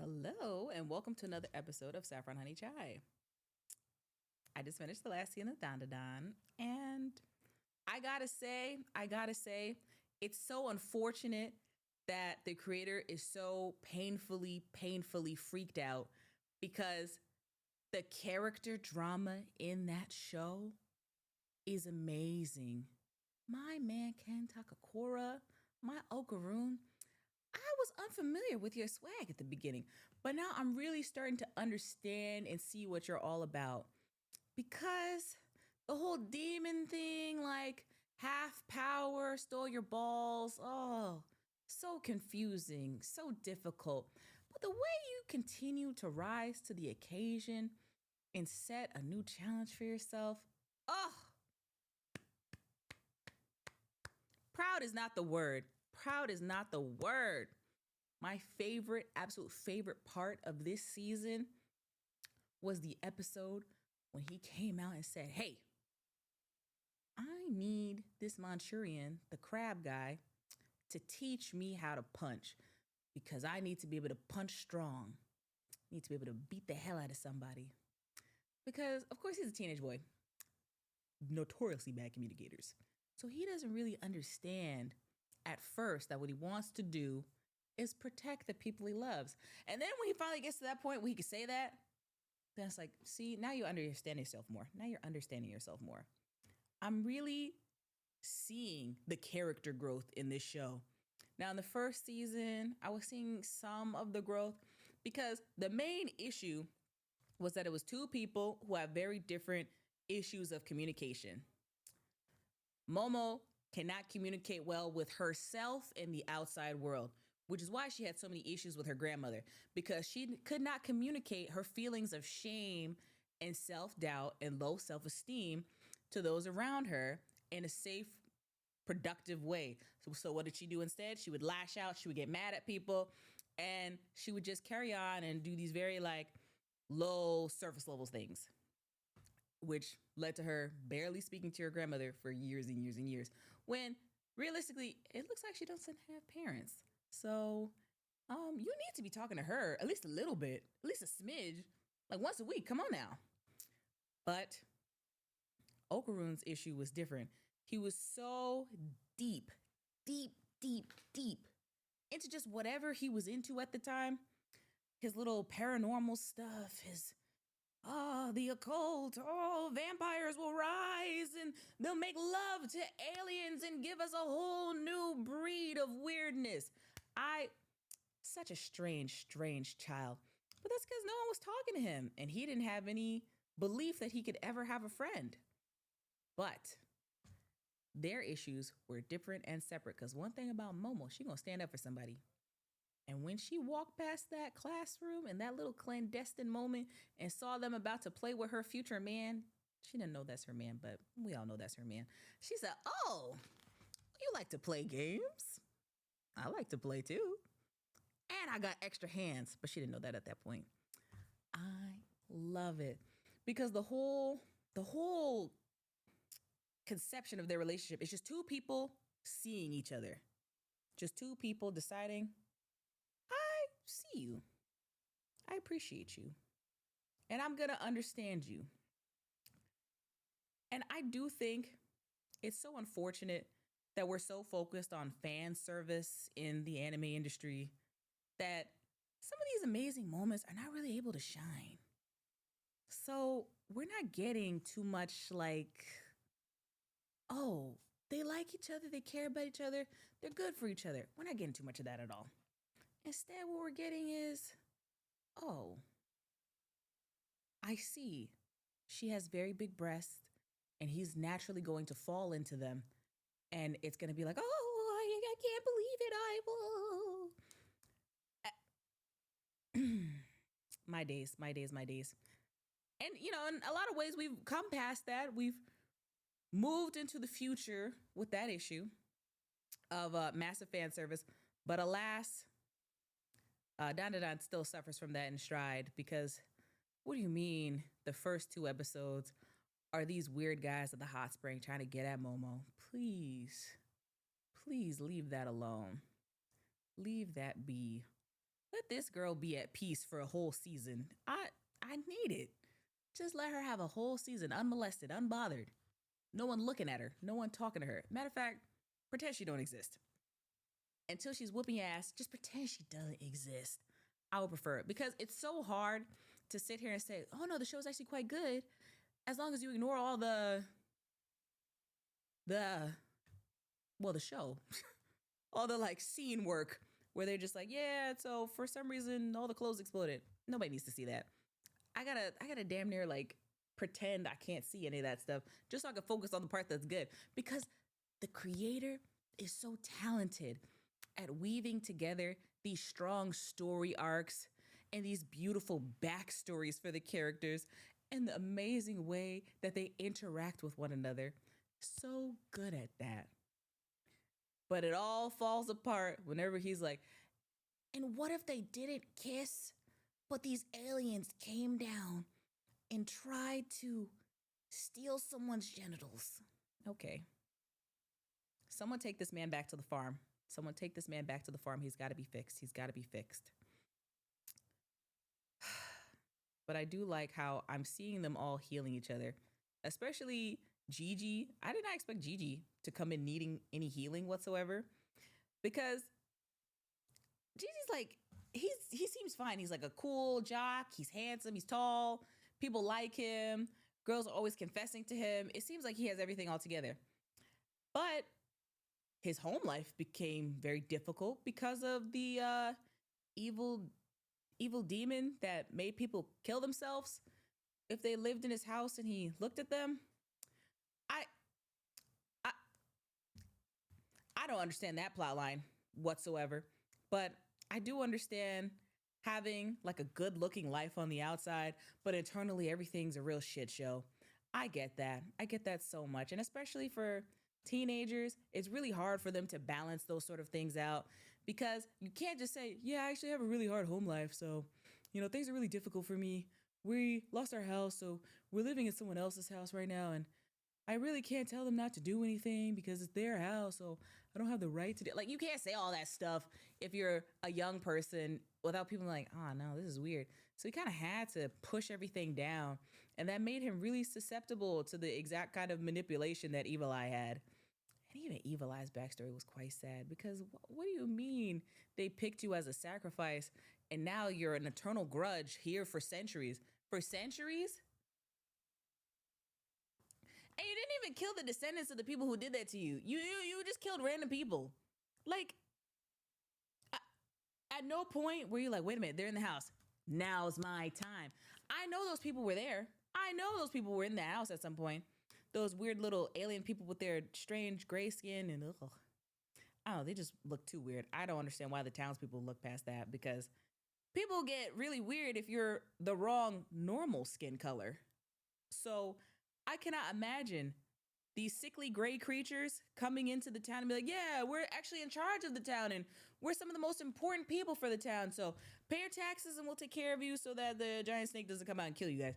Hello, and welcome to another episode of Saffron Honey Chai. I just finished the last scene of Dandadan, and I gotta say, it's so unfortunate that the creator is so painfully freaked out because the character drama in that show is amazing. My man Ken Takakura, my Okarun, I was unfamiliar with your swag at the beginning, but now I'm really starting to understand and see what you're all about. Because the whole demon thing, like half power, stole your balls, oh, so confusing, so difficult. But the way you continue to rise to the occasion and set a new challenge for yourself, oh, proud is not the word. Proud is not the word. My absolute favorite part of this season was the episode when he came out and said, "Hey, I need this Manchurian, the crab guy, to teach me how to punch because I need to be able to punch strong. I need to be able to beat the hell out of somebody." Because, of course, he's a teenage boy, notoriously bad communicators. So he doesn't really understand at first that what he wants to do is protect the people he loves. And then when he finally gets to that point where he can say that, then it's like, see, now you understand yourself more. Now you're understanding yourself more. I'm really seeing the character growth in this show. Now, in the first season, I was seeing some of the growth because the main issue was that it was two people who have very different issues of communication. Momo cannot communicate well with herself and the outside world, which is why she had so many issues with her grandmother, because she could not communicate her feelings of shame and self-doubt and low self-esteem to those around her in a safe, productive way. So what did she do instead? She would lash out, she would get mad at people, and she would just carry on and do these very low surface level things, which led to her barely speaking to her grandmother for years and years and years, when realistically, it looks like she doesn't have parents. So you need to be talking to her at least a little bit, at least a smidge, like once a week. Come on now. But Okarun's issue was different. He was so deep into just whatever he was into at the time. His little paranormal stuff, the occult, vampires will rise and they'll make love to aliens and give us a whole new breed of weirdness. Such a strange child. But that's because no one was talking to him and he didn't have any belief that he could ever have a friend. But their issues were different and separate, because one thing about Momo, she gonna stand up for somebody. And when she walked past that classroom in that little clandestine moment and saw them about to play with her future man, she didn't know that's her man, but we all know that's her man. She said, "Oh, you like to play games? I like to play too. And I got extra hands," but she didn't know that at that point. I love it because the whole conception of their relationship is just two people seeing each other. Just two people deciding, I see you. I appreciate you. And I'm going to understand you. And I do think it's so unfortunate that we're so focused on fan service in the anime industry that some of these amazing moments are not really able to shine. So we're not getting too much oh, they like each other, they care about each other, they're good for each other. We're not getting too much of that at all. Instead, what we're getting is, oh, I see. She has very big breasts and he's naturally going to fall into them. And it's going to be like, oh, I can't believe it. My days. And, in a lot of ways, we've come past that. We've moved into the future with that issue of massive fan service. But alas, Dandadan still suffers from that in stride, because what do you mean the first two episodes are these weird guys at the hot spring trying to get at Momo? Please leave that alone. Leave that be. Let this girl be at peace for a whole season. I need it. Just let her have a whole season unmolested, unbothered. No one looking at her, no one talking to her. Matter of fact, pretend she don't exist. Until she's whooping your ass, just pretend she doesn't exist. I would prefer it because it's so hard to sit here and say, "Oh no, the show's actually quite good," as long as you ignore all the the show, all the like scene work where they're just like, "Yeah, so for some reason all the clothes exploded." Nobody needs to see that. I gotta damn near like pretend I can't see any of that stuff just so I can focus on the part that's good because the creator is so talented at weaving together these strong story arcs and these beautiful backstories for the characters and the amazing way that they interact with one another. So good at that. But it all falls apart whenever he's like, and what if they didn't kiss, but these aliens came down and tried to steal someone's genitals? Okay. Someone take this man back to the farm. Someone take this man back to the farm. He's got to be fixed. He's got to be fixed. But I do like how I'm seeing them all healing each other, especially Gigi. I did not expect Gigi to come in needing any healing whatsoever because Gigi's like, he seems fine. He's like a cool jock. He's handsome. He's tall. People like him. Girls are always confessing to him. It seems like he has everything all together. But his home life became very difficult because of the evil demon that made people kill themselves if they lived in his house and he looked at them. I I don't understand that plot line whatsoever, but I do understand having like a good looking life on the outside, but internally everything's a real shit show. I get that. I get that so much. And especially for teenagers, it's really hard for them to balance those sort of things out because you can't just say, yeah, I actually have a really hard home life. So, things are really difficult for me. We lost our house, so we're living in someone else's house right now. And I really can't tell them not to do anything because it's their house. So I don't have the right to do. Like, you can't say all that stuff if you're a young person without people like, oh, no, this is weird. So he kind of had to push everything down. And that made him really susceptible to the exact kind of manipulation that Evil Eye had. And even Evil Eye's backstory was quite sad because what do you mean they picked you as a sacrifice and now you're an eternal grudge here for centuries? For centuries? And you didn't even kill the descendants of the people who did that to you. You just killed random people. Like, at no point were you like, wait a minute, they're in the house. Now's my time. I know those people were there. I know those people were in the house at some point. Those weird little alien people with their strange gray skin and ugh. I don't know, they just look too weird. I don't understand why the townspeople look past that because people get really weird if you're the wrong normal skin color. So I cannot imagine these sickly gray creatures coming into the town and be like, yeah, we're actually in charge of the town and we're some of the most important people for the town. So pay your taxes and we'll take care of you so that the giant snake doesn't come out and kill you guys.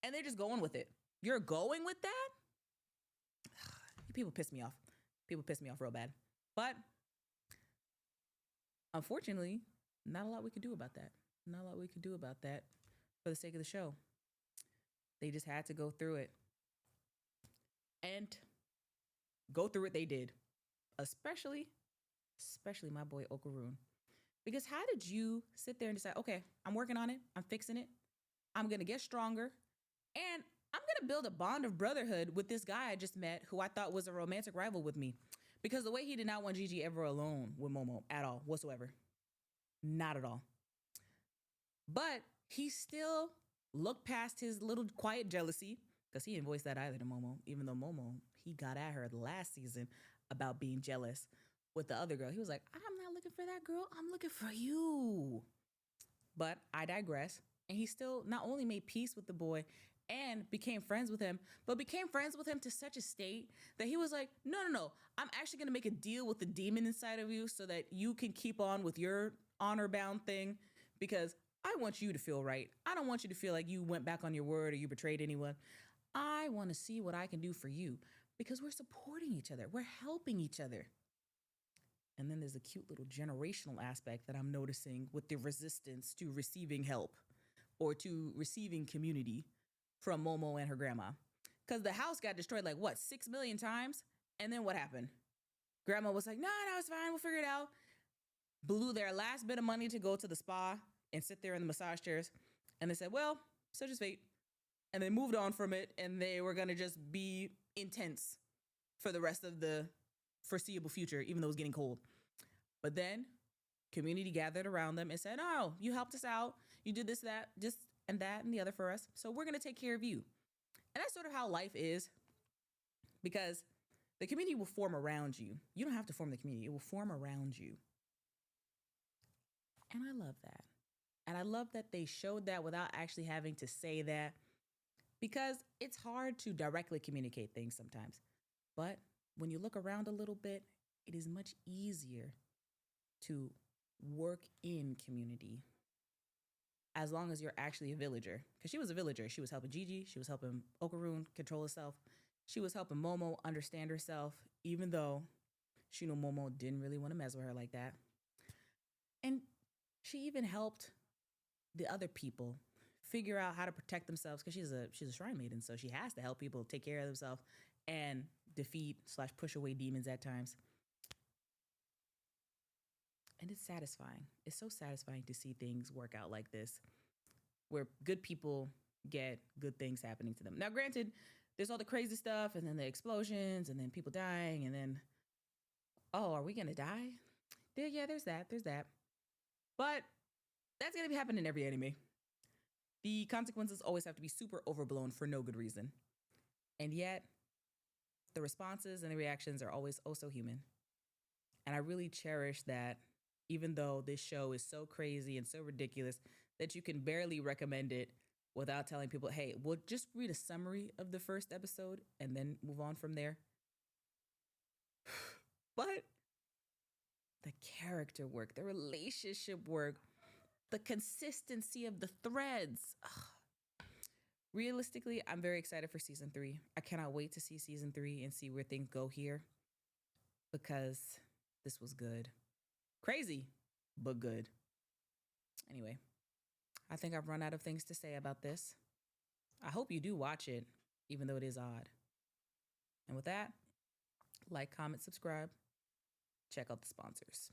And they're just going with it. You're going with that? People piss me off. People piss me off real bad. But unfortunately, not a lot we can do about that. Not a lot we can do about that for the sake of the show. They just had to go through it. And go through it they did. Especially my boy Okarun. Because how did you sit there and decide, okay, I'm working on it. I'm fixing it. I'm going to get stronger. And I'm going to build a bond of brotherhood with this guy I just met who I thought was a romantic rival with me. Because the way he did not want Gigi ever alone with Momo at all, whatsoever. Not at all. But he still looked past his little quiet jealousy, because he didn't voice that either to Momo, even though Momo, he got at her the last season about being jealous with the other girl. He was like, I'm not looking for that girl. I'm looking for you. But I digress. And he still not only made peace with the boy and became friends with him, but became friends with him to such a state that he was like, no, I'm actually going to make a deal with the demon inside of you so that you can keep on with your honor-bound thing because I want you to feel right. I don't want you to feel like you went back on your word or you betrayed anyone. I want to see what I can do for you because we're supporting each other. We're helping each other. And then there's a cute little generational aspect that I'm noticing with the resistance to receiving help or to receiving community from Momo and her grandma. Because the house got destroyed like what, 6 million times? And then what happened? Grandma was like, no, it's fine. We'll figure it out. Blew their last bit of money to go to the spa and sit there in the massage chairs. And they said, well, such is fate. And they moved on from it. And they were going to just be intense for the rest of the foreseeable future, even though it was getting cold. But then community gathered around them and said, oh, you helped us out. You did this, that, just and that and the other for us. So we're going to take care of you. And that's sort of how life is, because the community will form around you. You don't have to form the community. It will form around you. And I love that. And I love that they showed that without actually having to say that, because it's hard to directly communicate things sometimes. But when you look around a little bit, it is much easier to work in community as long as you're actually a villager. Because she was a villager. She was helping Gigi. She was helping Okarun control herself. She was helping Momo understand herself, even though she knew Momo didn't really want to mess with her like that. And she even helped the other people figure out how to protect themselves, because she's a shrine maiden, so she has to help people take care of themselves and defeat/push away demons at times. And it's satisfying. It's so satisfying to see things work out like this, where good people get good things happening to them. Now, granted, there's all the crazy stuff, and then the explosions, and then people dying, and then, oh, are we gonna die? Yeah, there's that. But that's gonna be happening in every anime. The consequences always have to be super overblown for no good reason. And yet, the responses and the reactions are always oh so human. And I really cherish that, even though this show is so crazy and so ridiculous that you can barely recommend it without telling people, hey, we'll just read a summary of the first episode and then move on from there. But the character work, the relationship work, the consistency of the threads. Realistically, I'm very excited for season 3. I cannot wait to see season 3 and see where things go here, because this was good. Crazy, but good. Anyway, I think I've run out of things to say about this. I hope you do watch it, even though it is odd. And with that, like, comment, subscribe. Check out the sponsors.